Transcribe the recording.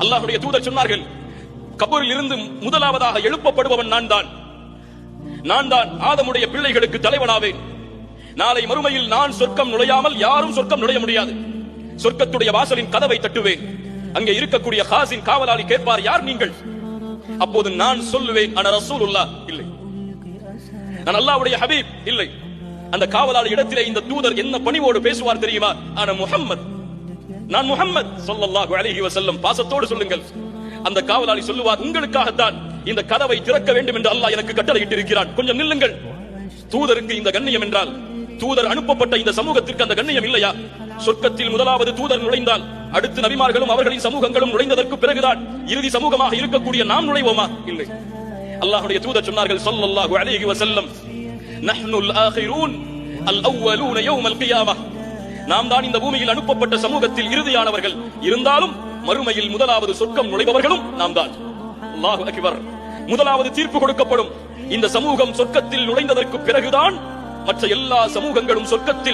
அல்லாஹ்வுடைய தூதர் சொன்னார்கள், கபூரில் இருந்து முதலாவதாக எழுப்பப்படுபவன் நான் தான் ஆதமுடைய பிள்ளைகளுக்கு தலைவனாவேன். நாளை மறுமையில் நான் சொர்க்கம் நுழையாமல் யாரும் சொர்க்கம் நுழைய முடியாது. சொர்க்கத்துடைய வாசலின் கதவை தட்டுவேன். அங்கே இருக்கக்கூடிய ஹாசின் காவலாளி கேட்பார், யார் நீங்கள்? அப்போது நான் சொல்லுவேன், அன ரசூலுல்லாஹ், இல்லை, நான் அல்லாஹ்வுடைய ஹபீப், இல்லை. அந்த காவலாளி இடத்திலே இந்த தூதர் என்ன பணிவோடு பேசுவார் தெரியுமா? அன முஹம்மத், நான் முஹம்மத் ஸல்லல்லாஹு அலைஹி வஸல்லம். பாசத்தோடு சொல்லுங்கள். அந்த காவலாளி சொல்லுவார், உங்களுக்காகத்தான் இந்த கதவை திறக்க வேண்டும் என்று அல்லாஹ் எனக்கு கட்டளையிட்டு இருக்கிறான், கொஞ்சம் நில்லுங்கள். தூதருக்கு இந்த கண்ணியம் என்றால் தூதர் அனுப்பப்பட்ட இந்த சமூகத்திற்கு அந்த கண்ணியம் இல்லையா? சொர்க்கத்தில் முதலாவது தூதர் நுழைந்தால் அடுத்து நபிமார்களும் அவர்களின் சமூகங்களும் நுழைந்ததற்கு பிறகுதான் இறுதி சமூகமாக இருக்கக்கூடிய நாம் நுழைவோமா? இல்லை. அல்லாஹ்வுடைய தூதர் சொன்னார்கள் ஸல்லல்லாஹு அலைஹி வஸல்லம், நஹ்னுல் ஆகிரூன் அல் அவ்வலூன யௌமல் கியாமஹ். நாம் தான் இந்த பூமியில் அனுப்பப்பட்ட சமூகத்தில் இறுதியானவர்கள். இருந்தாலும் மறுமையில் முதலாவது சொர்க்கம் நுழைபவர்களும் நாம் தான். அல்லாஹு அக்பர். முதலாவது தீர்ப்பு கொடுக்கப்படும். இந்த சமூகம் சொர்க்கத்தில் நுழைந்ததற்கு பிறகுதான் மற்ற எல்லா சமூகங்களும் சொர்க்கத்தில்